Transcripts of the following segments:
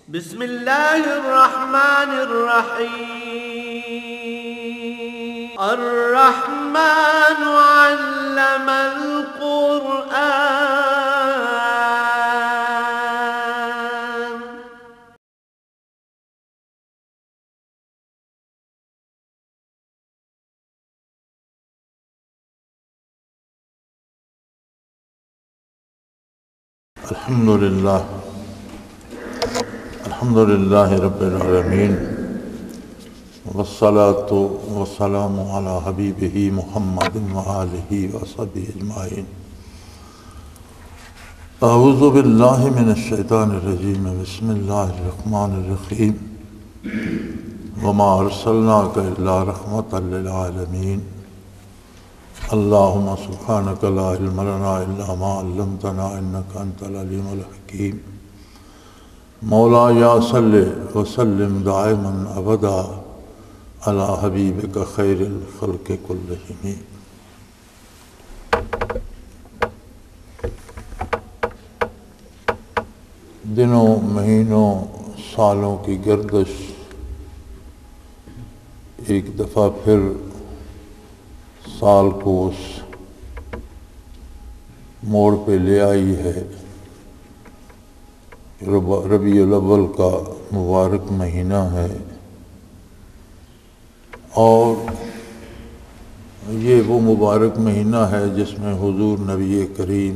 بسم الله الرحمن الرحيم. الرحمن علم القرآن. الحمد لله رب العالمين، والصلاة والسلام على حبيبه محمد وآله وصحبه أجمعين. أعوذ بالله من الشيطان الرجيم. بسم الله الرحمن الرحيم. وما أرسلناك إلا رحمة للعالمين. اللهم سبحانك لا علم لنا إلا ما علمتنا إنك أنت العليم الحكيم. مولاي صل وسلم دائما ابدا على حبیبک خیر الخلق کلہم. دنوں، مہینوں، سالوں کی گردش ایک دفعہ پھر سال کو اس موڑ پہ لے آئی ہے. ربیع الاول کا مبارک مہینہ ہے، اور یہ وہ مبارک مہینہ ہے جس میں حضور نبی کریم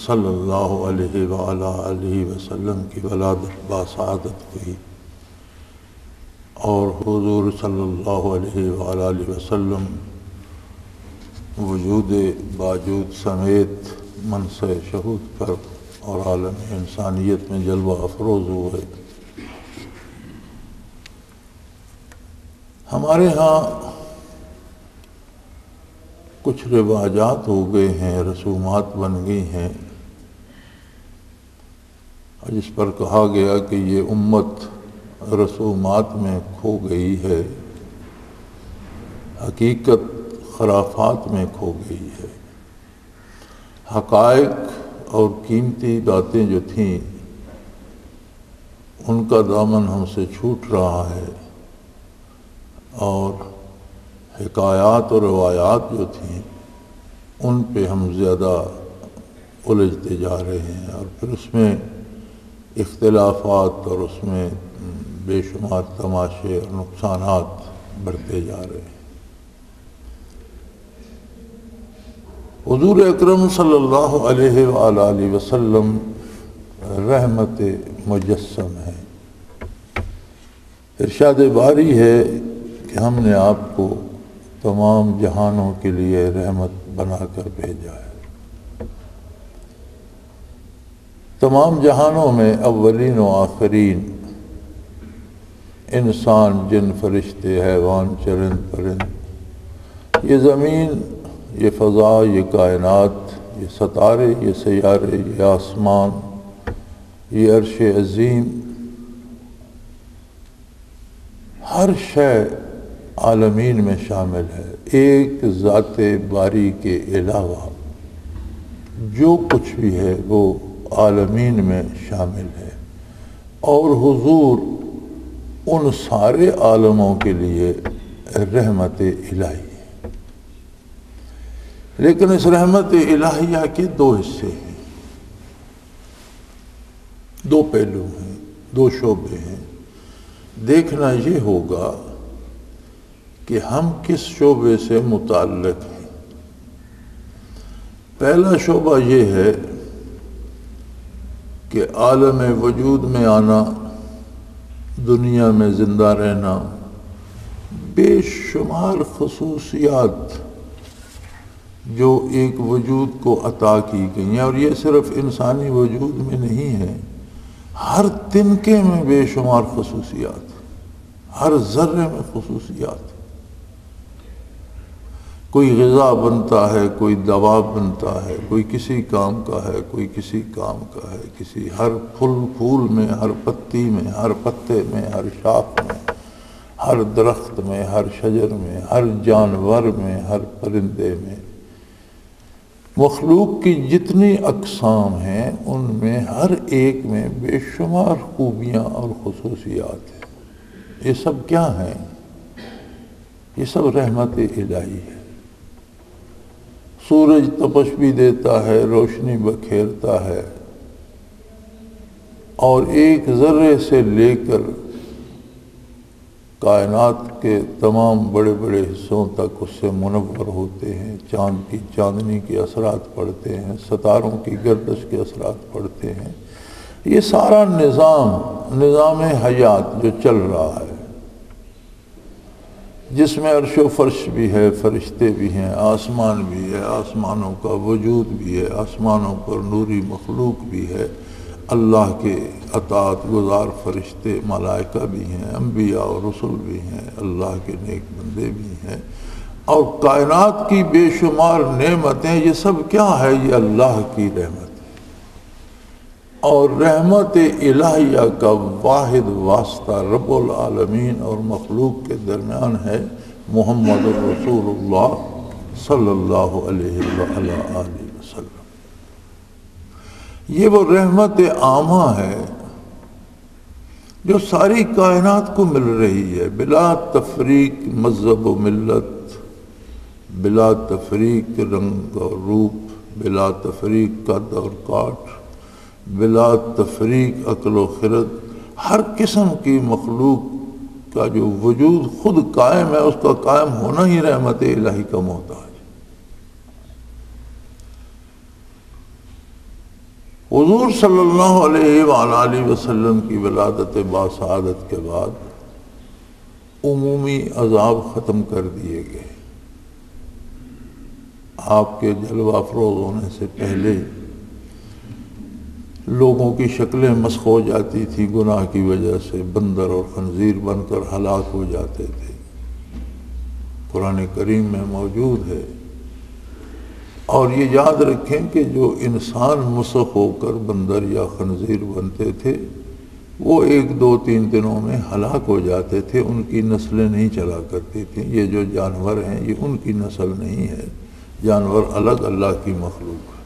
صلی اللہ علیہ وآلہ وسلم کی ولادت باسعادت ہوئی، اور حضور صلی اللہ علیہ وآلہ وسلم وجود باجود سمیت منصب شہود پر اور عالم انسانیت میں جلوہ افروز ہوئے. ہمارے ہاں کچھ رواجات ہو گئے ہیں، رسومات بن گئی ہیں، جس پر کہا گیا کہ یہ امت رسومات میں کھو گئی ہے، حقیقت خرافات میں کھو گئی ہے. حقائق اور قیمتی باتیں جو تھیں ان کا دامن ہم سے چھوٹ رہا ہے، اور حکایات اور روایات جو تھیں ان پہ ہم زیادہ الجھتے جا رہے ہیں، اور پھر اس میں اختلافات اور اس میں بے شمار تماشے اور نقصانات بڑھتے جا رہے ہیں. حضور اکرم صلی اللہ علیہ وآلہ وسلم رحمت مجسم ہے. ارشاد باری ہے کہ ہم نے آپ کو تمام جہانوں کے لیے رحمت بنا کر بھیجا ہے. تمام جہانوں میں اولین و آخرین، انسان، جن، فرشتے، حیوان، چرند پرند، یہ زمین، یہ فضا، یہ کائنات، یہ ستارے، یہ سیارے، یہ آسمان، یہ عرش عظیم، ہر شے عالمین میں شامل ہے. ایک ذات باری کے علاوہ جو کچھ بھی ہے وہ عالمین میں شامل ہے، اور حضور ان سارے عالموں کے لیے رحمت الہی ہے. لیکن اس رحمت الہیہ کے دو حصے ہیں، دو پہلو ہیں، دو شعبے ہیں. دیکھنا یہ ہوگا کہ ہم کس شعبے سے متعلق ہیں. پہلا شعبہ یہ ہے کہ عالم وجود میں آنا، دنیا میں زندہ رہنا، بے شمار خصوصیات جو ایک وجود کو عطا کی گئی ہیں، اور یہ صرف انسانی وجود میں نہیں ہے، ہر تنکے میں بے شمار خصوصیات، ہر ذرے میں خصوصیات. کوئی غذا بنتا ہے، کوئی دوا بنتا ہے، کوئی کسی کام کا ہے، کوئی کسی کام کا ہے، کسی ہر پھول میں، ہر پتی میں، ہر پتے میں، ہر شاخ میں، ہر درخت میں، ہر شجر میں، ہر جانور میں، ہر پرندے میں مخلوق کی جتنی اقسام ہیں ان میں ہر ایک میں بے شمار خوبیاں اور خصوصیات ہیں۔ یہ سب کیا ہیں؟ یہ سب رحمت الہی ہے۔ سورج تپش بھی دیتا ہے، روشنی بکھیرتا ہے، اور ایک ذرے سے لے کر کائنات کے تمام بڑے بڑے حصوں تک اس سے منور ہوتے ہیں۔ چاند کی چاندنی کے اثرات پڑتے ہیں، ستاروں کی گردش کے اثرات پڑتے ہیں۔ یہ سارا نظام حیات جو چل رہا ہے، جس میں عرش و فرش بھی ہے، فرشتے بھی ہیں، آسمان بھی ہے، آسمانوں کا وجود بھی ہے، آسمانوں پر نوری مخلوق بھی ہے، اللہ کے اطاعت گزار فرشتے ملائکہ بھی ہیں، انبیاء اور رسول بھی ہیں، اللہ کے نیک بندے بھی ہیں، اور کائنات کی بے شمار نعمتیں۔ یہ سب کیا ہے؟ یہ اللہ کی رحمت ہے۔ اور رحمت الہیہ کا واحد واسطہ رب العالمین اور مخلوق کے درمیان ہے محمد رسول اللہ صلی اللہ علیہ وآلہ وسلم۔ یہ وہ رحمت عامہ ہے جو ساری کائنات کو مل رہی ہے، بلا تفریق مذہب و ملت، بلا تفریق رنگ اور روپ، بلا تفریق قد اور کاٹ، بلا تفریق عقل و خرد۔ ہر قسم کی مخلوق کا جو وجود خود قائم ہے، اس کا قائم ہونا ہی رحمت الہی کا محتاج۔ حضور صلی اللہ علیہ وآلہ وسلم کی ولادت باسعادت کے بعد عمومی عذاب ختم کر دیے گئے۔ آپ کے جلوہ افروز ہونے سے پہلے لوگوں کی شکلیں مسخ ہو جاتی تھی، گناہ کی وجہ سے بندر اور خنزیر بن کر ہلاک ہو جاتے تھے۔ قرآن کریم میں موجود ہے۔ اور یہ یاد رکھیں کہ جو انسان مسخ ہو کر بندر یا خنزیر بنتے تھے، وہ 1 2 3 دنوں میں ہلاک ہو جاتے تھے، ان کی نسلیں نہیں چلا کرتی تھیں۔ یہ جو جانور ہیں یہ ان کی نسل نہیں ہے، جانور الگ اللہ کی مخلوق ہے۔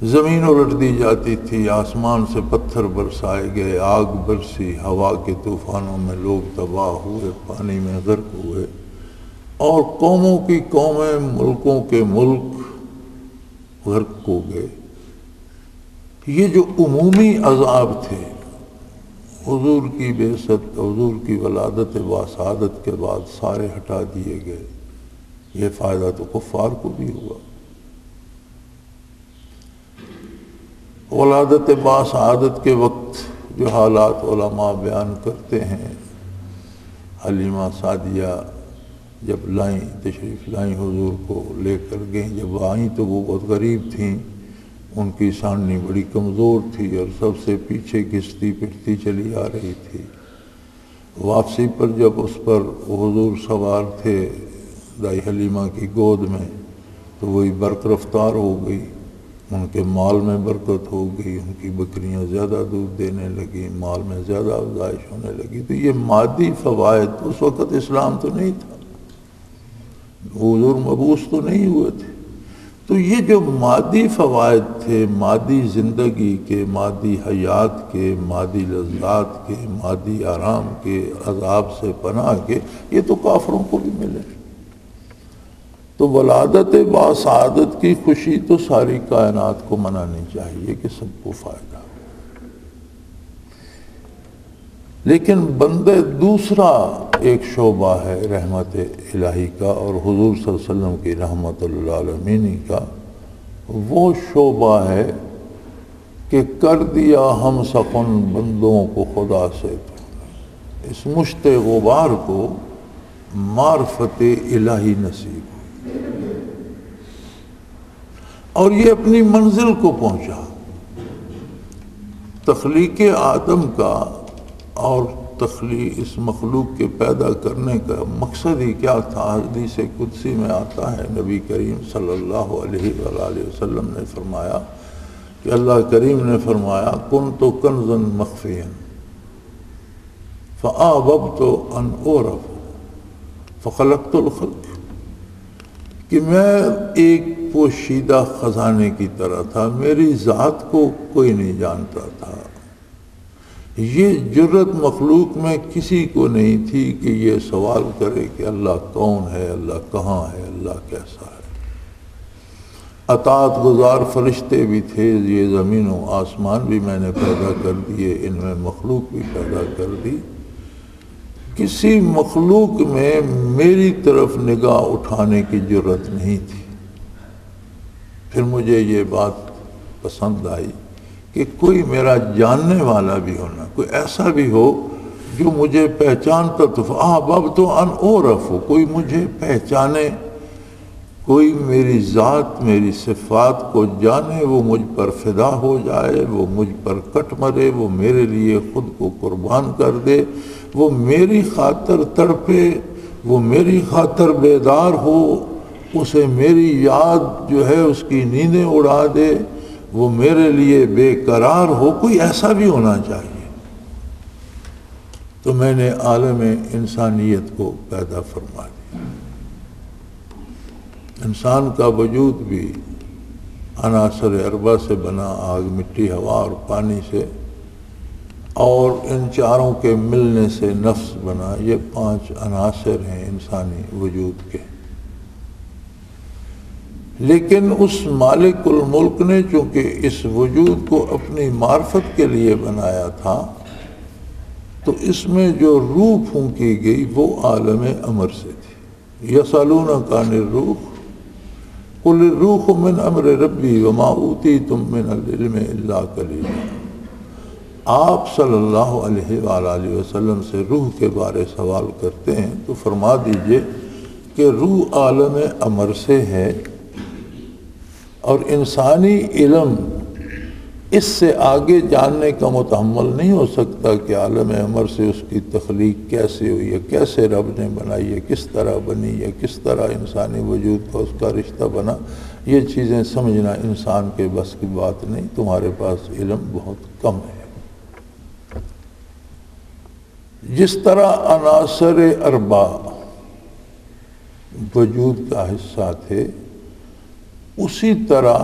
زمین الٹ دی جاتی تھی، آسمان سے پتھر برسائے گئے، آگ برسی، ہوا کے طوفانوں میں لوگ تباہ ہوئے، پانی میں غرق ہوئے، اور قوموں کی قومیں، ملکوں کے ملک غرق ہو گئے۔ یہ جو عمومی عذاب تھے حضور کی بعثت، حضور کی ولادت باسعادت کے بعد سارے ہٹا دیے گئے۔ یہ فائدہ تو کفار کو بھی ہوا۔ ولادت باسعادت کے وقت جو حالات علماء بیان کرتے ہیں، حلیمہ سعدیہ جب تشریف لائیں حضور کو لے کر گئیں، جب آئیں تو وہ بہت غریب تھیں، ان کی سانڈنی بڑی کمزور تھی اور سب سے پیچھے گھستی پھرتی چلی آ رہی تھی۔ واپسی پر جب اس پر حضور سوار تھے دائی حلیمہ کی گود میں، تو وہی برق رفتار ہو گئی، ان کے مال میں برکت ہو گئی، ان کی بکریاں زیادہ دودھ دینے لگیں، مال میں زیادہ افزائش ہونے لگی۔ تو یہ مادی فوائد، اس وقت اسلام تو نہیں تھا، حضور مبعوث تو نہیں ہوئے تھے، تو یہ جو مادی فوائد تھے، مادی زندگی کے، مادی حیات کے، مادی لذات کے، مادی آرام کے، عذاب سے پناہ کے، یہ تو کافروں کو بھی ملے۔ تو ولادت باسعادت کی خوشی تو ساری کائنات کو منانی چاہیے کہ سب کو فائدہ ہو۔ لیکن بندے دوسرا ایک شعبہ ہے رحمت الہی کا اور حضور صلی اللہ علیہ وسلم کی رحمت للعالمین کا، وہ شعبہ ہے کہ کر دیا ہم سخن بندوں کو خدا سے، اس مشت غبار کو معرفت الہی نصیب، اور یہ اپنی منزل کو پہنچا۔ تخلیق آدم کا اور اس مخلوق کے پیدا کرنے کا مقصد ہی کیا تھا؟ حدیث قدسی میں آتا ہے، نبی کریم صلی اللہ علیہ وآلہ وسلم نے فرمایا کہ اللہ کریم نے فرمایا کنت کنزا مخفیا فآببت ان اعرف فخلقت الخلق، کہ میں ایک پوشیدہ خزانے کی طرح تھا، میری ذات کو کوئی نہیں جانتا تھا۔ یہ جرت مخلوق میں کسی کو نہیں تھی کہ یہ سوال کرے کہ اللہ کون ہے، اللہ کہاں ہے، اللہ کیسا ہے۔ اطاعت گزار فرشتے بھی تھے، یہ زمین و آسمان بھی میں نے پیدا کر دیے، ان میں مخلوق بھی پیدا کر دی۔ کسی مخلوق میں میری طرف نگاہ اٹھانے کی جرت نہیں تھی۔ پھر مجھے یہ بات پسند آئی کہ کوئی میرا جاننے والا بھی ہونا، کوئی ایسا بھی ہو جو مجھے پہچانتا تو اب تو ان عورف ہو، کوئی مجھے پہچانے، کوئی میری ذات میری صفات کو جانے، وہ مجھ پر فدا ہو جائے، وہ مجھ پر کٹ مرے، وہ میرے لیے خود کو قربان کر دے، وہ میری خاطر تڑپے، وہ میری خاطر بیدار ہو، اسے میری یاد جو ہے اس کی نیندیں اڑا دے، وہ میرے لیے بے قرار ہو، کوئی ایسا بھی ہونا چاہیے۔ تو میں نے عالم انسانیت کو پیدا فرما دیا۔ انسان کا وجود بھی عناصر اربع سے بنا، آگ، مٹی، ہوا اور پانی سے، اور ان چاروں کے ملنے سے نفس بنا۔ یہ 5 عناصر ہیں انسانی وجود کے۔ لیکن اس مالک الملک نے چونکہ اس وجود کو اپنی معرفت کے لیے بنایا تھا، تو اس میں جو روح پھونکی گئی وہ عالم امر سے تھی۔ یسألونک عن الروح قل الروح من امر ربی وما اوتیتم من العلم الا قلیلا۔ آپ صلی اللہ علیہ وآلہ وسلم سے روح کے بارے سوال کرتے ہیں تو فرما دیجئے کہ روح عالم امر سے ہے، اور انسانی علم اس سے آگے جاننے کا متحمل نہیں ہو سکتا کہ عالم امر سے اس کی تخلیق کیسے ہوئی ہے، کیسے رب نے بنائی ہے، کس طرح بنی ہے، کس طرح انسانی وجود کا اس کا رشتہ بنا۔ یہ چیزیں سمجھنا انسان کے بس کی بات نہیں، تمہارے پاس علم بہت کم ہے۔ جس طرح عناصر اربع وجود کا حصہ تھے، اسی طرح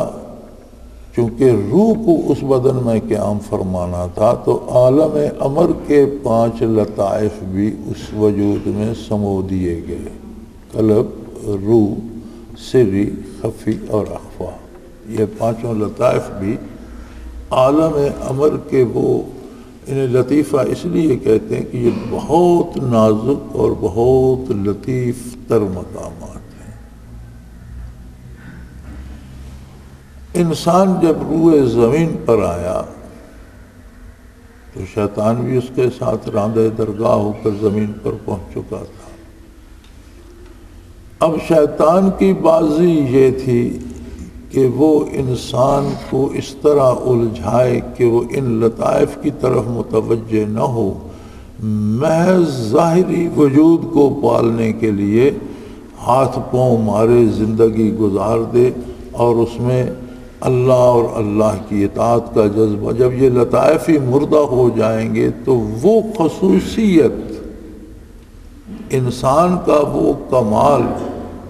چونکہ روح کو اس بدن میں قیام فرمانا تھا، تو عالم امر کے 5 لطائف بھی اس وجود میں سمو دیے گئے: قلب، روح، سری، خفی اور اخفا۔ یہ 5 لطائف بھی عالم امر کے، وہ انہیں لطیفہ اس لیے کہتے ہیں کہ یہ بہت نازک اور بہت لطیف تر مقامات ہیں۔ انسان جب روئے زمین پر آیا تو شیطان بھی اس کے ساتھ راندہ درگاہ ہو کر زمین پر پہنچ چکا تھا۔ اب شیطان کی بازی یہ تھی کہ وہ انسان کو اس طرح الجھائے کہ وہ ان لطائف کی طرف متوجہ نہ ہو، محض ظاہری وجود کو پالنے کے لیے ہاتھ پاؤں مارے زندگی گزار دے، اور اس میں اللہ اور اللہ کی اطاعت کا جذبہ، جب یہ لطائف ہی مردہ ہو جائیں گے تو وہ خصوصیت انسان کا، وہ کمال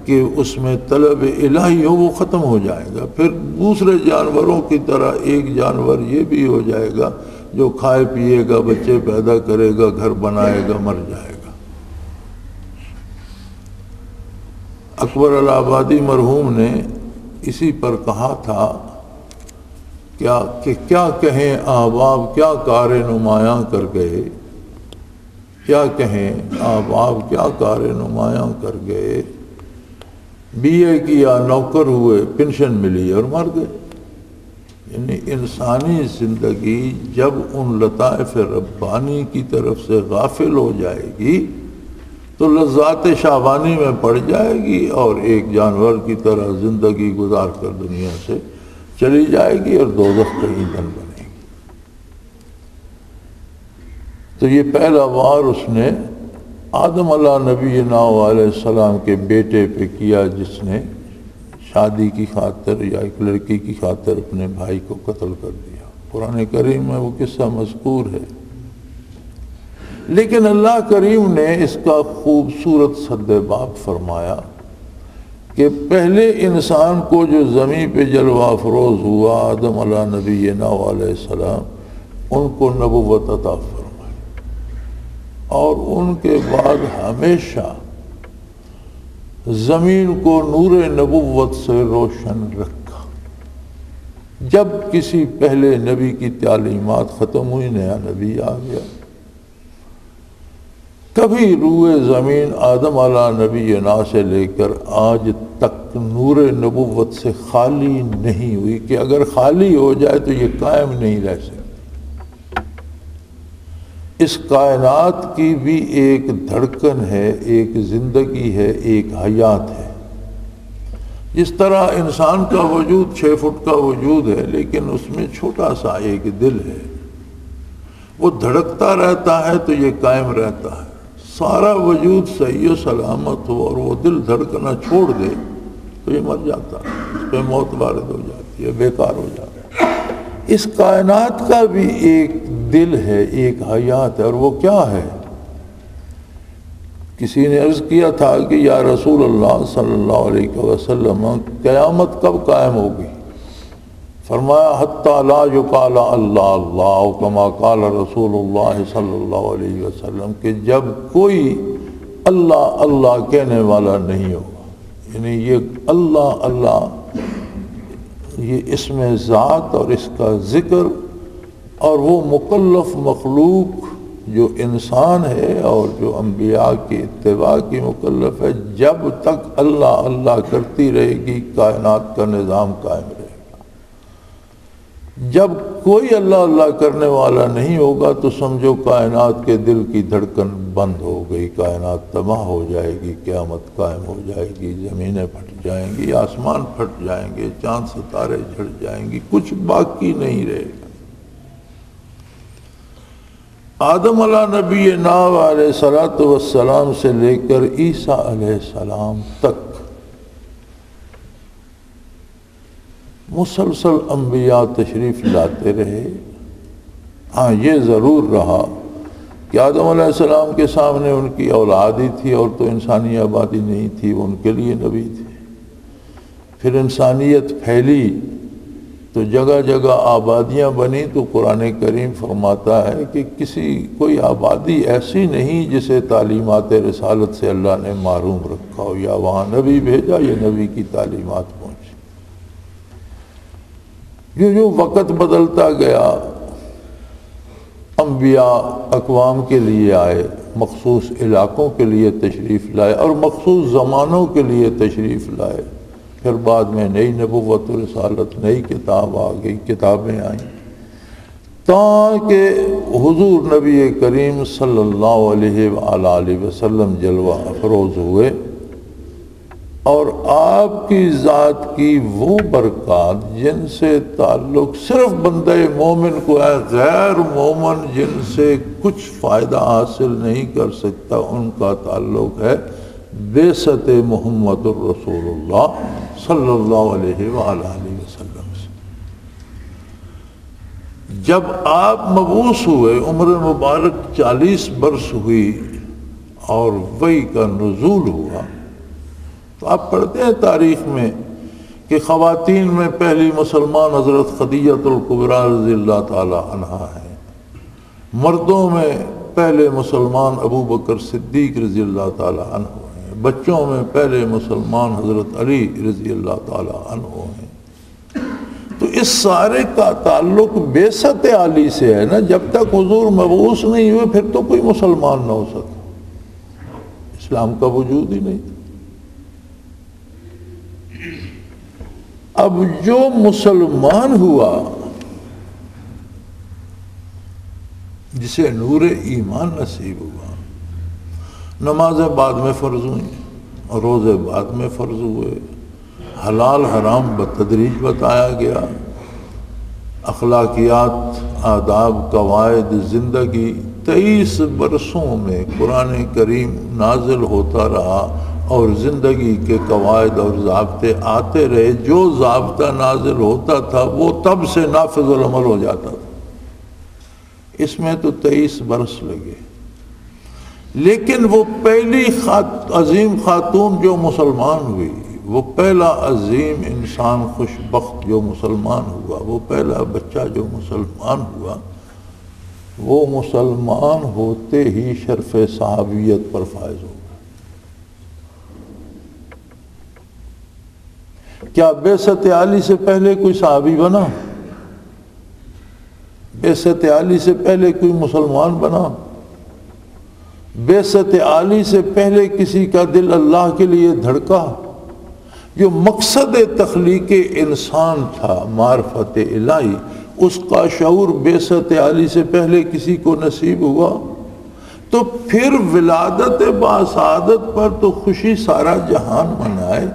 کہ اس میں طلب الہی ہو، وہ ختم ہو جائے گا۔ پھر دوسرے جانوروں کی طرح ایک جانور یہ بھی ہو جائے گا جو کھائے پیے گا، بچے پیدا کرے گا، گھر بنائے گا، مر جائے گا۔ اکبر الہ مرحوم نے اسی پر کہا تھا کہ کیا کہیں احباب کیا کار نمایاں کر گئے، کیا کہیں احباب کیا کار نمایاں کر گئے، بی اے کیا نوکر ہوئے، پنشن ملی اور مر گئے۔ یعنی انسانی زندگی جب ان لطائف ربانی کی طرف سے غافل ہو جائے گی تو لذات شہوانی میں پڑ جائے گی، اور ایک جانور کی طرح زندگی گزار کر دنیا سے چلی جائے گی اور دوزخ کا ایندھن بنے گی۔ تو یہ پہلا وار اس نے آدم علیہ نبینا علیہ السلام کے بیٹے پہ کیا، جس نے شادی کی خاطر یا ایک لڑکی کی خاطر اپنے بھائی کو قتل کر دیا۔ قرآن کریم میں وہ قصہ مذکور ہے، لیکن اللہ کریم نے اس کا خوبصورت سد باب فرمایا کہ کہ پہلے انسان کو جو زمین پہ جلوہ افروز ہوا آدم علیہ نبینا علیہ السلام، ان کو نبوت عطا فرمائی، اور ان کے بعد ہمیشہ زمین کو نور نبوت سے روشن رکھا۔ جب کسی پہلے نبی کی تعلیمات ختم ہوئی، نیا نبی آ گیا۔ کبھی روئے زمین آدم علیہ نبینا سے لے کر آج تک نور نبوت سے خالی نہیں ہوئی کہ اگر خالی ہو جائے تو یہ قائم نہیں رہ سکتی۔ اس کائنات کی بھی ایک دھڑکن ہے، ایک زندگی ہے، ایک حیات ہے۔ جس طرح انسان کا وجود 6 فٹ کا وجود ہے، لیکن اس میں چھوٹا سا ایک دل ہے، وہ دھڑکتا رہتا ہے تو یہ قائم رہتا ہے۔ سارا وجود صحیح و سلامت ہو اور وہ دل دھڑکنا چھوڑ دے تو یہ مر جاتا ہے، اس پہ موت وارد ہو جاتی ہے، بیکار ہو جاتا ہے۔ اس کائنات کا بھی ایک دل ہے، ایک حیات ہے، اور وہ کیا ہے؟ کسی نے عرض کیا تھا کہ یا رسول اللہ صلی اللہ علیہ وسلم، قیامت کب قائم ہوگی؟ فرمایا حتی لا یقال اللہ اللہ، کما قال رسول اللہ صلی اللہ علیہ وسلم، کہ جب کوئی اللہ اللہ کہنے والا نہیں ہوگا۔ یعنی یہ اللہ اللہ، یہ اسم ذات اور اس کا ذکر، اور وہ مکلف مخلوق جو انسان ہے اور جو انبیاء کی اتباع کی مکلف ہے، جب تک اللہ اللہ کرتی رہے گی کائنات کا نظام قائم رہے گا۔ جب کوئی اللہ اللہ کرنے والا نہیں ہوگا تو سمجھو کائنات کے دل کی دھڑکن بند ہو گئی، کائنات تباہ ہو جائے گی، قیامت قائم ہو جائے گی، زمینیں پھٹ جائیں گی، آسمان پھٹ جائیں گے، چاند ستارے جھڑ جائیں گی، کچھ باقی نہیں رہے گا۔ آدم علیہ نبینا علیہ الصلوۃ والسلام سے لے کر عیسیٰ علیہ السلام تک مسلسل انبیاء تشریف لاتے رہے۔ ہاں یہ ضرور رہا کہ آدم علیہ السلام کے سامنے ان کی اولاد ہی تھی، اور تو انسانی آبادی نہیں تھی، وہ ان کے لیے نبی تھے۔ پھر انسانیت پھیلی تو جگہ جگہ آبادیاں بنی، تو قرآن کریم فرماتا ہے کہ کوئی آبادی ایسی نہیں جسے تعلیمات رسالت سے اللہ نے محروم رکھا ہو، یا وہاں نبی بھیجا یا نبی کی تعلیمات پہنچی۔ جو وقت بدلتا گیا، انبیاء اقوام کے لیے آئے، مخصوص علاقوں کے لیے تشریف لائے اور مخصوص زمانوں کے لیے تشریف لائے۔ پھر بعد میں نئی نبوت و رسالت، نئی کتاب آ گئی، کتابیں آئیں، تاکہ حضور نبی کریم صلی اللہ علیہ وآلہ وسلم جلوہ افروز ہوئے، اور آپ کی ذات کی وہ برکات جن سے تعلق صرف بندہ مومن کو ہے، غیر مومن جن سے کچھ فائدہ حاصل نہیں کر سکتا، ان کا تعلق ہے بعثت محمد الرسول اللہ صلی اللہ علیہ وآلہ وسلم سے۔ جب آپ مبعوث ہوئے، عمر مبارک 40 برس ہوئی اور وحی کا نزول ہوا، تو آپ پڑھتے ہیں تاریخ میں کہ خواتین میں پہلی مسلمان حضرت خدیجہ الکبریٰ رضی اللہ تعالی عنہا ہیں، مردوں میں پہلے مسلمان ابو بکر صدیق رضی اللہ تعالی عنہ ہیں، بچوں میں پہلے مسلمان حضرت علی رضی اللہ تعالی عنہ ہیں۔ تو اس سارے کا تعلق بعثت علی سے ہے نا۔ جب تک حضور مبعوث نہیں ہوئے پھر تو کوئی مسلمان نہ ہو سکا، اسلام کا وجود ہی نہیں تھا۔ اب جو مسلمان ہوا، جسے نور ایمان نصیب ہوا، نمازیں بعد میں فرض ہوئیں، روزے بعد میں فرض ہوئے، حلال حرام بتدریج بتایا گیا، اخلاقیات، آداب، قواعد زندگی 23 برسوں میں قرآن کریم نازل ہوتا رہا، اور زندگی کے قواعد اور ضابطے آتے رہے۔ جو ضابطہ نازل ہوتا تھا وہ تب سے نافذ العمل ہو جاتا تھا۔ اس میں تو 23 برس لگے، لیکن وہ پہلی عظیم خاتون جو مسلمان ہوئی وہ پہلا عظیم انسان خوش بخت جو مسلمان ہوا، وہ پہلا بچہ جو مسلمان ہوا، وہ مسلمان ہوتے ہی شرف صحابیت پر فائز ہو گیا۔ کیا بعثت علی سے پہلے کوئی صحابی بنا؟ بعثت علی سے پہلے کوئی مسلمان بنا؟ بعثت علی سے پہلے کسی کا دل اللہ کے لیے دھڑکا؟ جو مقصد تخلیق انسان تھا معرفت الہی، اس کا شعور بعثت علی سے پہلے کسی کو نصیب ہوا؟ تو پھر ولادت باسعادت پر تو خوشی سارا جہان منائے،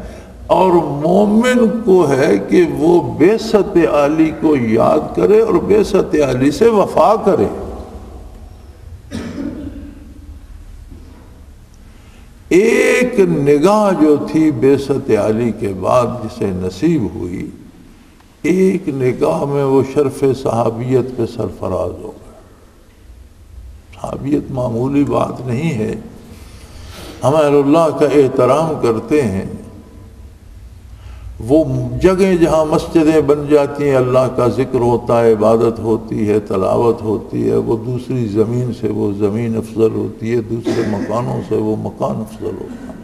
اور مومن کو ہے کہ وہ بعثت علی کو یاد کرے اور بعثت علی سے وفا کرے۔ ایک نگاہ جو تھی بعثت علی کے بعد جسے نصیب ہوئی، ایک نگاہ میں وہ شرف صحابیت پہ سرفراز ہو گئے۔ صحابیت معمولی بات نہیں ہے۔ ہم اہل اللہ کا احترام کرتے ہیں، وہ جگہ جہاں مسجدیں بن جاتی ہیں، اللہ کا ذکر ہوتا ہے، عبادت ہوتی ہے، تلاوت ہوتی ہے، وہ دوسری زمین سے وہ زمین افضل ہوتی ہے، دوسرے مکانوں سے وہ مکان افضل ہوتا ہے۔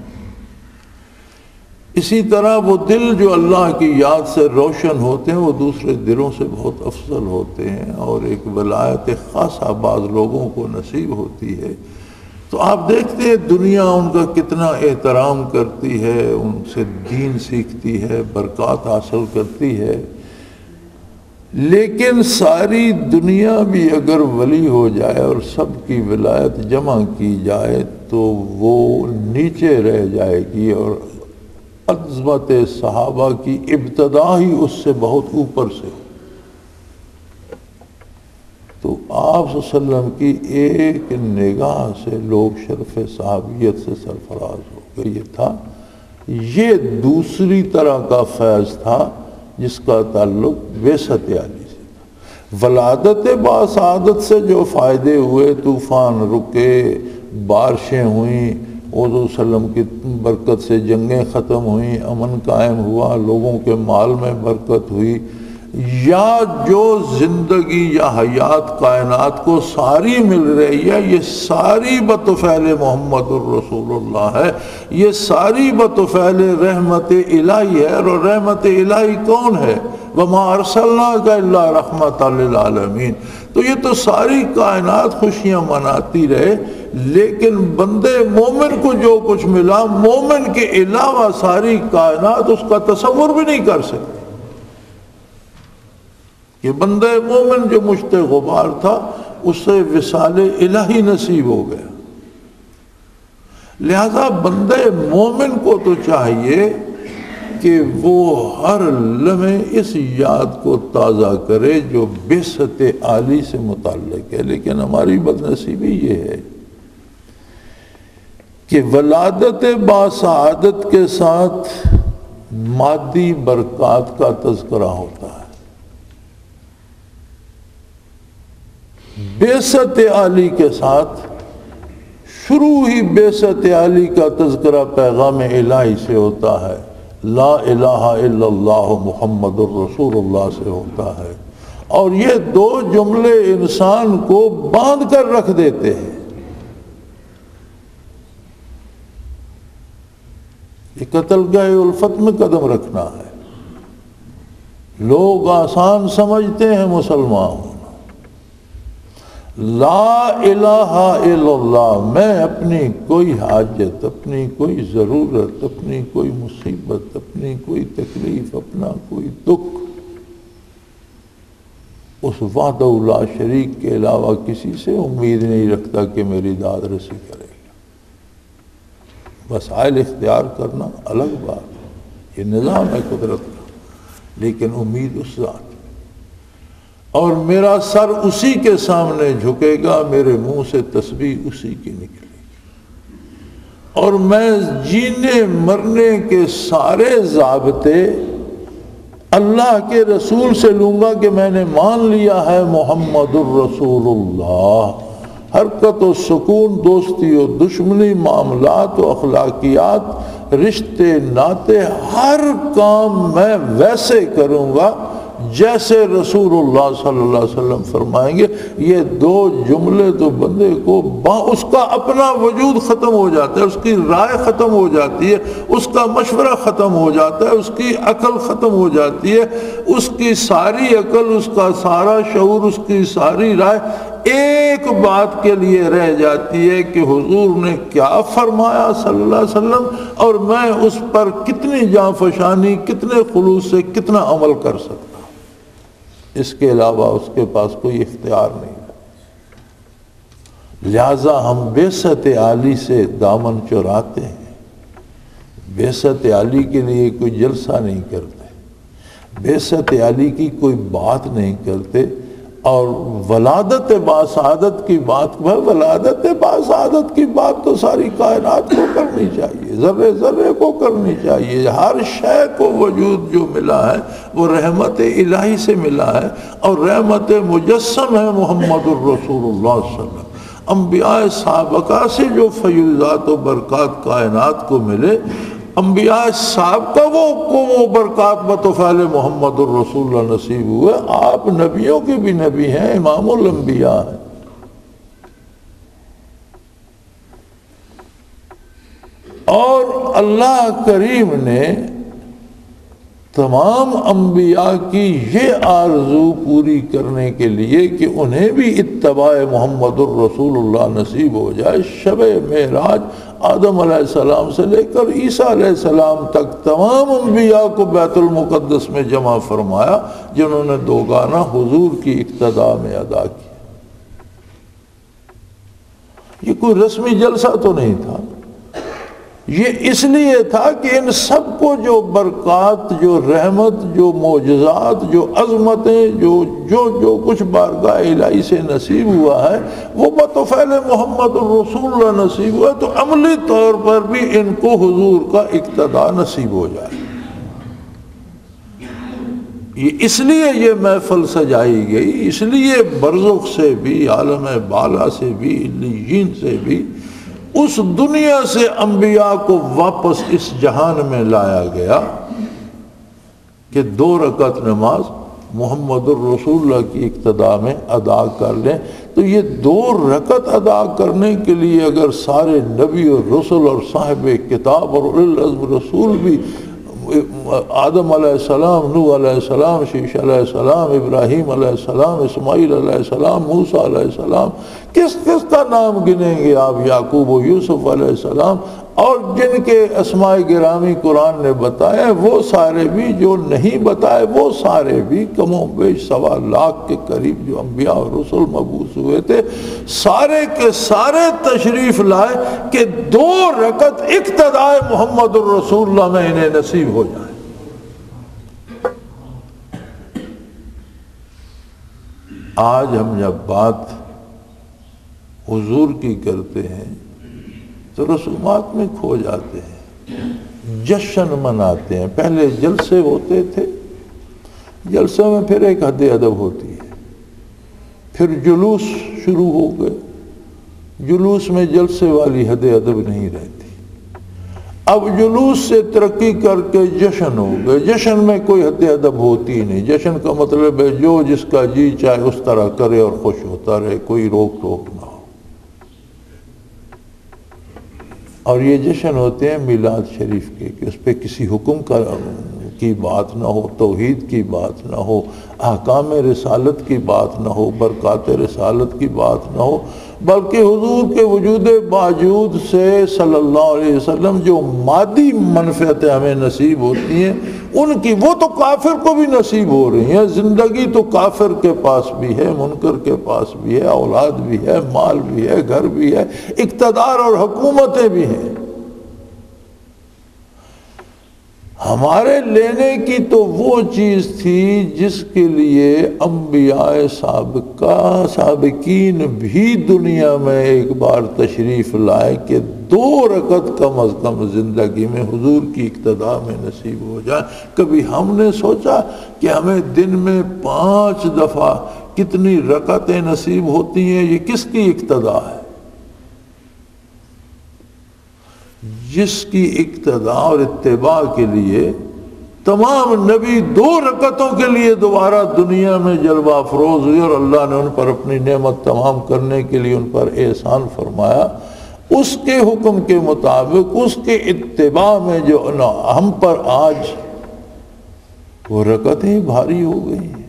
اسی طرح وہ دل جو اللہ کی یاد سے روشن ہوتے ہیں، وہ دوسرے دلوں سے بہت افضل ہوتے ہیں، اور ایک ولایت خاصہ بعض لوگوں کو نصیب ہوتی ہے۔ تو آپ دیکھتے ہیں دنیا ان کا کتنا احترام کرتی ہے، ان سے دین سیکھتی ہے، برکات حاصل کرتی ہے، لیکن ساری دنیا بھی اگر ولی ہو جائے اور سب کی ولایت جمع کی جائے تو وہ نیچے رہ جائے گی، اور عظمت صحابہ کی ابتدا ہی اس سے بہت اوپر سے۔ تو آپ صلی اللہ علیہ وسلم کی ایک نگاہ سے لوگ شرف صحابیت سے سرفراز ہو گئے۔ یہ تھا، یہ دوسری طرح کا فیض تھا جس کا تعلق بعثت علی سے تھا۔ ولادت باسعادت سے جو فائدے ہوئے، طوفان رکے، بارشیں ہوئیں، حضور صلی اللہ علیہ وسلم کی برکت سے جنگیں ختم ہوئیں، امن قائم ہوا، لوگوں کے مال میں برکت ہوئی، یا جو زندگی یا حیات کائنات کو ساری مل رہی ہے، یہ ساری بطفیل محمد الرسول اللہ ہے، یہ ساری بطفیل رحمت الہی ہے۔ اور رحمت الہی کون ہے؟ وَمَا أَرْسَلْنَاكَ إِلَّا رَحْمَةً لِلْعَالَمِينَ۔ تو یہ تو ساری کائنات خوشیاں مناتی رہے، لیکن بندے مومن کو جو کچھ ملا، مومن کے علاوہ ساری کائنات اس کا تصور بھی نہیں کر سکتی۔ یہ بندہ مومن جو مشت غبار تھا، اس سے وصال الہی نصیب ہو گیا۔ لہذا بندہ مومن کو تو چاہیے کہ وہ ہر لمحے اس یاد کو تازہ کرے جو بعثت عالی سے متعلق ہے۔ لیکن ہماری بدنصیبی یہ ہے کہ ولادت باسعادت کے ساتھ مادی برکات کا تذکرہ ہوتا ہے، بعثت علی کے ساتھ شروع ہی بعثت علی کا تذکرہ پیغام الہی سے ہوتا ہے، لا الہ الا اللہ محمد الرسول اللہ سے ہوتا ہے، اور یہ دو جملے انسان کو باندھ کر رکھ دیتے ہیں۔ یہ قتل گاہ الفت میں قدم رکھنا ہے۔ لوگ آسان سمجھتے ہیں مسلمان ہونا۔ لا الہ الا اللہ، میں اپنی کوئی حاجت، اپنی کوئی ضرورت، اپنی کوئی مصیبت، اپنی کوئی تکلیف، اپنا کوئی دکھ اس وحدہ لا شریک کے علاوہ کسی سے امید نہیں رکھتا کہ میری داد رسی کرے گا۔ وسائل اختیار کرنا الگ بات ہے، یہ نظام ہے قدرت کا، لیکن امید اس ذات، اور میرا سر اسی کے سامنے جھکے گا، میرے منہ سے تسبیح اسی کی نکلے گی، اور میں جینے مرنے کے سارے ضابطے اللہ کے رسول سے لوں گا کہ میں نے مان لیا ہے محمد الرسول اللہ۔ حرکت و سکون، دوستی و دشمنی، معاملات و اخلاقیات، رشتے ناتے ہر کام میں ویسے کروں گا جیسے رسول اللہ صلی اللہ علیہ وسلم فرمائیں گے۔ یہ دو جملے تو بندے کو اس کا اپنا وجود ختم ہو جاتا ہے، اس کی رائے ختم ہو جاتی ہے، اس کا مشورہ ختم ہو جاتا ہے، اس کی عقل ختم ہو جاتی ہے، اس کی ساری عقل، اس کا سارا شعور، اس کی ساری رائے ایک بات کے لیے رہ جاتی ہے کہ حضور نے کیا فرمایا صلی اللہ علیہ وسلم، اور میں اس پر کتنی جاں فشانی، کتنے خلوص سے کتنا عمل کر سکتا۔ اس کے علاوہ اس کے پاس کوئی اختیار نہیں ہے۔ لہذا ہم بعثت عالی سے دامن چراتے ہیں، بعثت عالی کے لیے کوئی جلسہ نہیں کرتے، بعثت عالی کی کوئی بات نہیں کرتے، اور ولادت باسعادت کی بات، ولادت باسعادت کی بات تو ساری کائنات کو کرنی چاہیے، ذرے ذرے کو کرنی چاہیے۔ ہر شے کو وجود جو ملا ہے وہ رحمت الہی سے ملا ہے، اور رحمت مجسم ہے محمد الرسول اللہ صلی اللہ علیہ وسلم۔ انبیاء سابقہ سے جو فیوزات و برکات کائنات کو ملے، انبیاء سابقہ وہ برکات بطفیل محمد الرسول اللہ نصیب ہوئے۔ آپ نبیوں کے بھی نبی ہیں، امام الانبیاء ہیں۔ اور اللہ کریم نے تمام انبیاء کی یہ آرزو پوری کرنے کے لیے کہ انہیں بھی اتباع محمد الرسول اللہ نصیب ہو جائے، شب معراج آدم علیہ السلام سے لے کر عیسیٰ علیہ السلام تک تمام انبیاء کو بیت المقدس میں جمع فرمایا، جنہوں نے دوگانہ حضور کی اقتداء میں ادا کیا۔ یہ کوئی رسمی جلسہ تو نہیں تھا، یہ اس لیے تھا کہ ان سب کو جو برکات، جو رحمت، جو معجزات، جو عظمتیں، جو کچھ بارگاہ الہی سے نصیب ہوا ہے وہ بطفیل محمد الرسول اللہ نصیب ہوا، تو عملی طور پر بھی ان کو حضور کا اقتداء نصیب ہو جائے۔ یہ اس لیے یہ محفل سجائی گئی، اس لیے برزخ سے بھی، عالم بالا سے بھی، علیین سے بھی، اس دنیا سے انبیاء کو واپس اس جہان میں لایا گیا کہ 2 رکعت نماز محمد الرسول اللہ کی اقتداء میں ادا کر لیں۔ تو یہ 2 رکعت ادا کرنے کے لیے اگر سارے نبی اور رسول اور صاحب کتاب اور اولی العزم رسول بھی، آدم علیہ السلام، نوح علیہ السلام، شیش علیہ السلام، ابراہیم علیہ السلام، اسماعیل علیہ السلام، موسیٰ علیہ السلام، کس کس کا نام گنیں گے آپ؟ یعقوب و یوسف علیہ السلام، اور جن کے اسماء گرامی قرآن نے بتائے وہ سارے بھی، جو نہیں بتائے وہ سارے بھی، کم و بیش 1.25 لاکھ کے قریب جو انبیاء اور رسول مبعوث ہوئے تھے، سارے کے سارے تشریف لائے کہ 2 رکعت اقتداء محمد الرسول اللہ میں انہیں نصیب ہو جائے۔ آج ہم جب بات حضور کی کرتے ہیں تو رسومات میں کھو جاتے ہیں، جشن مناتے ہیں۔ پہلے جلسے ہوتے تھے، جلسوں میں پھر ایک حد ادب ہوتی ہے، پھر جلوس شروع ہو گئے، جلوس میں جلسے والی حد ادب نہیں رہتی۔ اب جلوس سے ترقی کر کے جشن ہو گئے، جشن میں کوئی حد ادب ہوتی نہیں۔ جشن کا مطلب ہے جو جس کا جی چاہے اس طرح کرے اور خوش ہوتا رہے، کوئی روک ٹوک نہ ہو۔ اور یہ جشن ہوتے ہیں میلاد شریف کے، کہ اس پہ کسی حکم کی بات نہ ہو، توحید کی بات نہ ہو، احکام رسالت کی بات نہ ہو، برکات رسالت کی بات نہ ہو، بلکہ حضور کے وجود باوجود سے صلی اللہ علیہ وسلم جو مادی منفعتیں ہمیں نصیب ہوتی ہیں ان کی، وہ تو کافر کو بھی نصیب ہو رہی ہیں۔ زندگی تو کافر کے پاس بھی ہے، منکر کے پاس بھی ہے، اولاد بھی ہے، مال بھی ہے، گھر بھی ہے، اقتدار اور حکومتیں بھی ہیں۔ ہمارے لینے کی تو وہ چیز تھی جس کے لیے انبیاء سابقین بھی دنیا میں ایک بار تشریف لائے کہ 2 رکعت کم از کم زندگی میں حضور کی اقتداء میں نصیب ہو جائے۔ کبھی ہم نے سوچا کہ ہمیں دن میں 5 دفعہ کتنی رکعتیں نصیب ہوتی ہیں، یہ کس کی اقتداء ہے؟ جس کی اقتداء اور اتباع کے لیے تمام نبی 2 رکعتوں کے لیے دوبارہ دنیا میں جلوہ افروز ہوئے، اور اللہ نے ان پر اپنی نعمت تمام کرنے کے لیے ان پر احسان فرمایا، اس کے حکم کے مطابق اس کے اتباع میں جو ہم پر آج وہ رکعتیں بھاری ہو گئی ہیں۔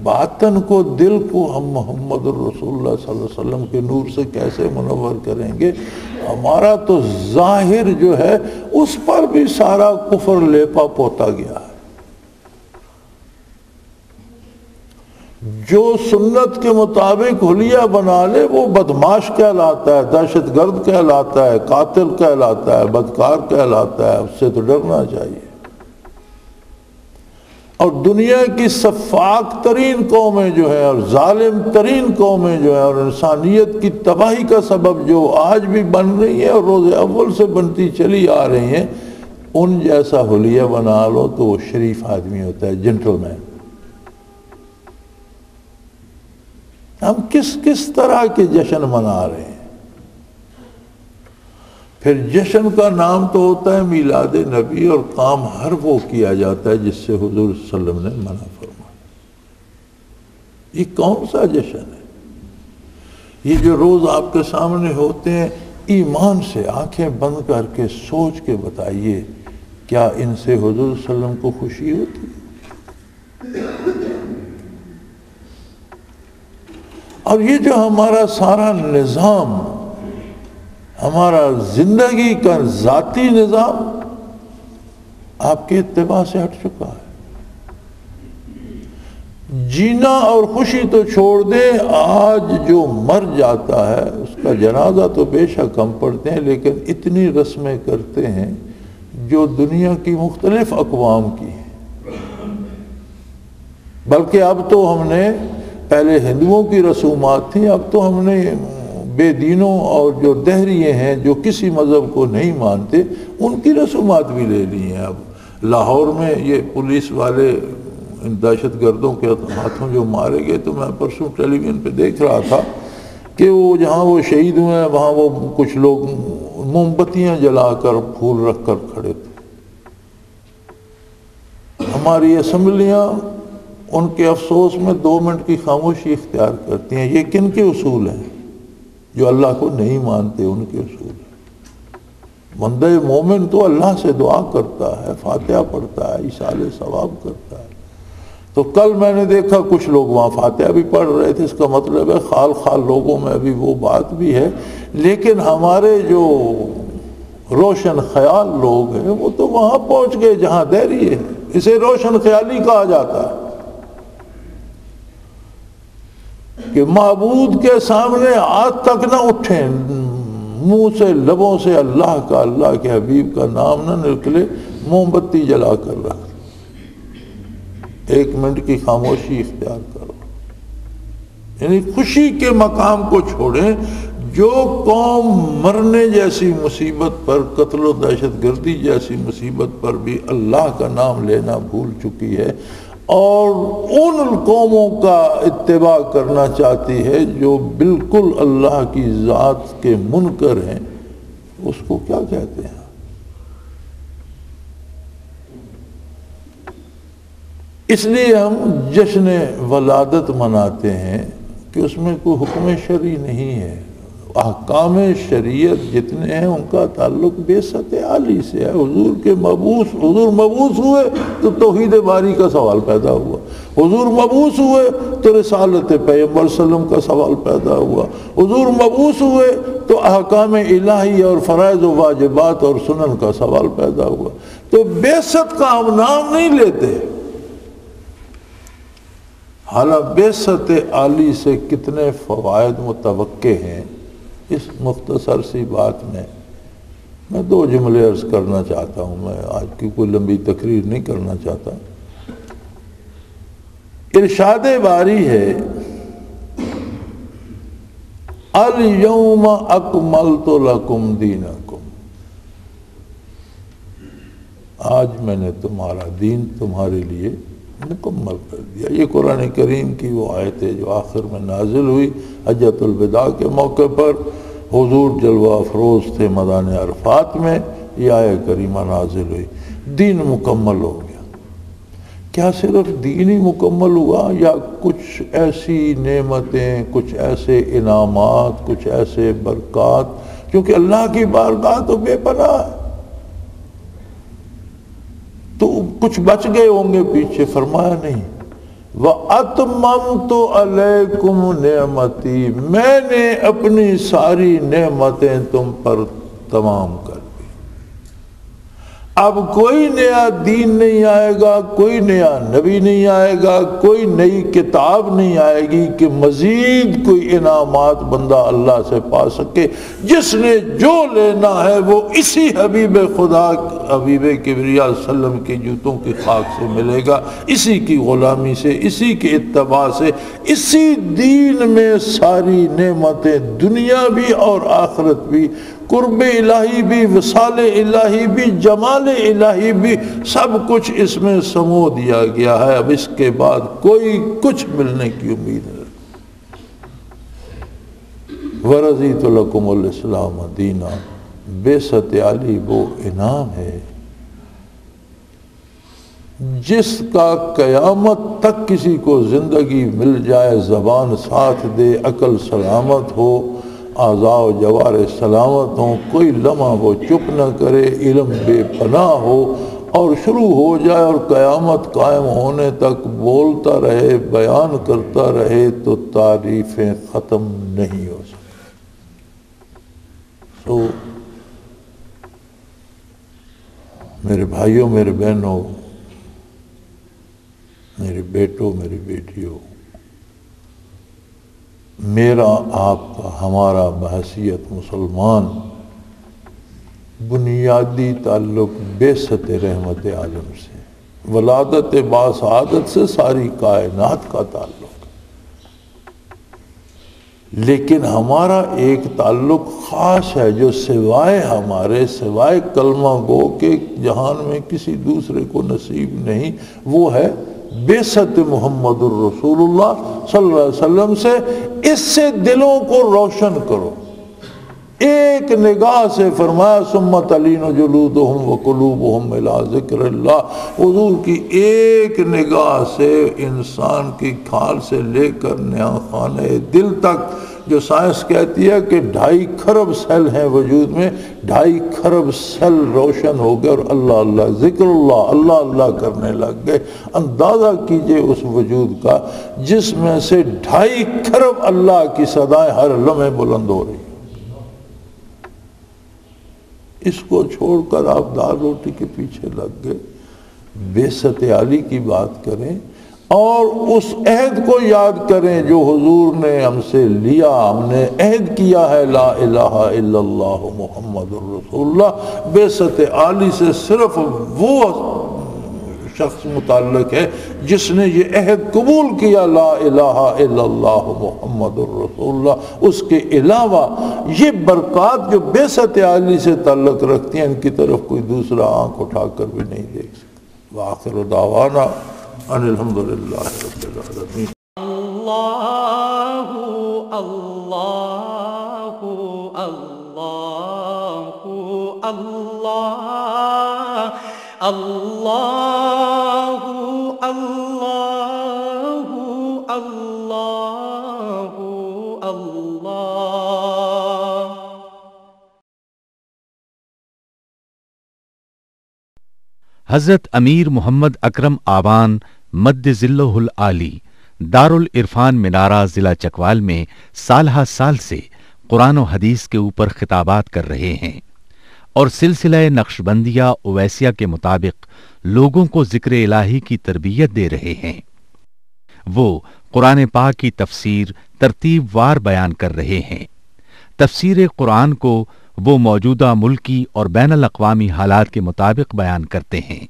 باطن کو، دل کو ہم محمد الرسول اللہ صلی اللہ علیہ وسلم کے نور سے کیسے منور کریں گے؟ ہمارا تو ظاہر جو ہے اس پر بھی سارا کفر لیپا پوتا گیا ہے۔ جو سنت کے مطابق حلیہ بنا لے وہ بدماش کہلاتا ہے، دہشت گرد کہلاتا ہے، قاتل کہلاتا ہے، بدکار کہلاتا ہے، اس سے تو ڈرنا چاہیے۔ اور دنیا کی سفاک ترین قومیں جو ہیں اور ظالم ترین قومیں جو ہیں اور انسانیت کی تباہی کا سبب جو آج بھی بن رہی ہیں اور روز اول سے بنتی چلی آ رہی ہیں، ان جیسا حلیہ بنا لو تو وہ شریف آدمی ہوتا ہے، جنٹل مین۔ ہم کس طرح کے جشن منا رہے ہیں؟ پھر جشن کا نام تو ہوتا ہے میلاد نبی، اور کام ہر وہ کیا جاتا ہے جس سے حضور صلی اللہ علیہ وسلم نے منع فرمایا۔ یہ کون سا جشن ہے؟ یہ جو روز آپ کے سامنے ہوتے ہیں، ایمان سے آنکھیں بند کر کے سوچ کے بتائیے، کیا ان سے حضور صلی اللہ علیہ وسلم کو خوشی ہوتی ہے؟ اور یہ جو ہمارا سارا نظام، ہمارا زندگی کا ذاتی نظام آپ کے اتباع سے ہٹ چکا ہے۔ جینا اور خوشی تو چھوڑ دیں، آج جو مر جاتا ہے اس کا جنازہ تو بے شک ہم پڑھتے ہیں، لیکن اتنی رسمیں کرتے ہیں جو دنیا کی مختلف اقوام کی ہیں۔ بلکہ اب تو ہم نے، پہلے ہندوؤں کی رسومات تھیں، اب تو ہم نے بے دینوں اور جو دہریے ہیں جو کسی مذہب کو نہیں مانتے ان کی رسومات بھی لے لی ہیں۔ اب لاہور میں یہ پولیس والے ان دہشت گردوں کے ہاتھوں جو مارے گئے، تو میں پرسوں ٹیلی ویژن پہ دیکھ رہا تھا کہ وہ جہاں وہ شہید ہوئے ہیں وہاں وہ کچھ لوگ موم بتیاں جلا کر پھول رکھ کر کھڑے تھے۔ ہماری اسمبلیاں ان کے افسوس میں 2 منٹ کی خاموشی اختیار کرتی ہیں۔ یہ کن کے اصول ہیں؟ جو اللہ کو نہیں مانتے ان کے اصول ہیں۔ بندہ مومن تو اللہ سے دعا کرتا ہے، فاتحہ پڑھتا ہے، ایصال ثواب کرتا ہے۔ تو کل میں نے دیکھا کچھ لوگ وہاں فاتحہ بھی پڑھ رہے تھے، اس کا مطلب ہے خال لوگوں میں ابھی وہ بات بھی ہے، لیکن ہمارے جو روشن خیال لوگ ہیں وہ تو وہاں پہنچ گئے جہاں دہری ہے۔ اسے روشن خیالی کہا جاتا ہے کہ معبود کے سامنے آج تک نہ اٹھیں، منہ سے لبوں سے اللہ کا، اللہ کے حبیب کا نام نہ نکلے، موم بتی جلا کر رکھ، 1 منٹ کی خاموشی اختیار کرو۔ یعنی خوشی کے مقام کو چھوڑیں۔ جو قوم مرنے جیسی مصیبت پر، قتل و دہشت گردی جیسی مصیبت پر بھی اللہ کا نام لینا بھول چکی ہے اور ان قوموں کا اتباع کرنا چاہتی ہے جو بالکل اللہ کی ذات کے منکر ہیں، اس کو کیا کہتے ہیں؟ اس لیے ہم جشن ولادت مناتے ہیں کہ اس میں کوئی حکم شرعی نہیں ہے۔ احکام شریعت جتنے ہیں ان کا تعلق بعثت عالی سے ہے۔ حضور مبعوث ہوئے تو توحید باری کا سوال پیدا ہوا، حضور مبعوث ہوئے تو رسالت پیغمبر صلی اللہ علیہ وسلم کا سوال پیدا ہوا، حضور مبعوث ہوئے تو احکام الہی اور فرائض و واجبات اور سنن کا سوال پیدا ہوا۔ تو بعثت کا ہم نام نہیں لیتے، حالانکہ بعثت عالی سے کتنے فوائد متوقع ہیں۔ اس مختصر سی بات میں 2 جملے عرض کرنا چاہتا ہوں۔ میں آج کی کوئی لمبی تقریر نہیں کرنا چاہتا۔ ارشاد باری ہے، الیوم اکملت لکم دینکم، آج میں نے تمہارا دین تمہارے لیے مکمل کر دیا۔ یہ قرآن کریم کی وہ آیت ہے جو آخر میں نازل ہوئی حجۃ الوداع کے موقع پر، حضور جلوہ افروز تھے میدان عرفات میں، یہ آیہ کریمہ نازل ہوئی، دین مکمل ہو گیا۔ کیا صرف دین ہی مکمل ہوا یا کچھ ایسی نعمتیں، کچھ ایسے انعامات، کچھ ایسے برکات، کیونکہ اللہ کی بارگاہ تو بے پناہ ہے، تو کچھ بچ گئے ہوں گے پیچھے؟ فرمایا نہیں، وَأَتْمَمْتُ عَلَيْكُمْ نِعْمَتِي، میں نے اپنی ساری نعمتیں تم پر تمام کر دی۔ اب کوئی نیا دین نہیں آئے گا، کوئی نیا نبی نہیں آئے گا، کوئی نئی کتاب نہیں آئے گی کہ مزید کوئی انعامات بندہ اللہ سے پا سکے۔ جس نے جو لینا ہے وہ اسی حبیب خدا، حبیب کبریا صلی اللہ علیہ وسلم کے جوتوں کی خاک سے ملے گا، اسی کی غلامی سے، اسی کے اتباع سے، اسی دین میں ساری نعمتیں دنیا بھی اور آخرت بھی، قرب الہی بھی، وصال الہی بھی، جمال الہی بھی، سب کچھ اس میں سمو دیا گیا ہے۔ اب اس کے بعد کوئی کچھ ملنے کی امید نہیں۔ وَرَضِيتُ لَكُمُ الْإِسْلَامَ دِينًا، بعثت علی وہ انعام ہے جس کا قیامت تک کسی کو زندگی مل جائے، زبان ساتھ دے، عقل سلامت ہو، اعضاء و جوارح سلامت ہوں، کوئی لمحہ وہ چپ نہ کرے، علم بے پناہ ہو، اور شروع ہو جائے اور قیامت قائم ہونے تک بولتا رہے، بیان کرتا رہے، تو تعریفیں ختم نہیں ہو سکتی۔ میرے بھائیوں، میرے بہنوں، میرے بیٹوں، میری بیٹیوں، میرا آپ کا، ہمارا بحیثیت مسلمان بنیادی تعلق بعثت رحمت عالم سے، ولادت باسعادت سے ساری کائنات کا تعلق ہے۔ لیکن ہمارا ایک تعلق خاص ہے جو سوائے ہمارے، سوائے کلمہ گو کے جہان میں کسی دوسرے کو نصیب نہیں، وہ ہے بعثت محمد الرسول اللہ صلی اللہ علیہ وسلم سے۔ اس سے دلوں کو روشن کرو۔ ایک نگاہ سے فرمایا ثم تلین جلودہم وقلوبہم الی ذکر اللہ، حضور کی ایک نگاہ سے انسان کی کھال سے لے کر نیا خانہ دل تک، جو سائنس کہتی ہے کہ 2.5 کھرب سیل ہیں وجود میں، 2.5 کھرب سیل روشن ہو گئے اور اللہ اللہ، ذکر اللہ، اللہ اللہ کرنے لگ گئے۔ اندازہ کیجئے اس وجود کا جس میں سے 2.5 کھرب اللہ کی صدائیں ہر لمحے بلند ہو رہی۔ اس کو چھوڑ کر آپ دال روٹی کے پیچھے لگ گئے۔ بعثت علی کی بات کریں اور اس عہد کو یاد کریں جو حضور نے ہم سے لیا۔ ہم نے عہد کیا ہے لا الہ الا اللہ محمد الرسول اللہ۔ بعثت علی سے صرف وہ شخص متعلق ہے جس نے یہ عہد قبول کیا لا الہ الا اللہ محمد الرسول اللہ۔ اس کے علاوہ یہ برکات جو بعثت علی سے تعلق رکھتی ہیں، ان کی طرف کوئی دوسرا آنکھ اٹھا کر بھی نہیں دیکھ سکتا۔ وآخر دعوانا ان الحمدللہ رب العالمین۔ اللہ اللہ اللہ اللہ اللہ اللہ اللہ اللہ۔ حضرت امیر محمد اکرم آوان مد ذلہ العالی دارالعرفان منارہ ضلع چکوال میں سالہ سال سے قرآن و حدیث کے اوپر خطابات کر رہے ہیں اور سلسلہ نقشبندیہ اویسیہ کے مطابق لوگوں کو ذکر الہی کی تربیت دے رہے ہیں۔ وہ قرآن پاک کی تفسیر ترتیب وار بیان کر رہے ہیں۔ تفسیر قرآن کو وہ موجودہ ملکی اور بین الاقوامی حالات کے مطابق بیان کرتے ہیں۔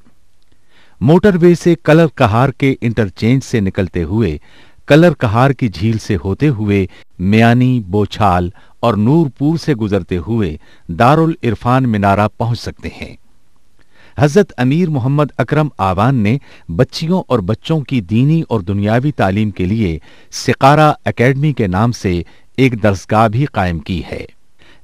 موٹر وے سے کلر کہار کے انٹرچینج سے نکلتے ہوئے، کلر کہار کی جھیل سے ہوتے ہوئے، میانی، بوچھال اور نورپور سے گزرتے ہوئے دارالعرفان منارہ پہنچ سکتے ہیں۔ حضرت امیر محمد اکرم آوان نے بچیوں اور بچوں کی دینی اور دنیاوی تعلیم کے لیے سقارہ اکیڈمی کے نام سے ایک درسگاہ بھی قائم کی ہے۔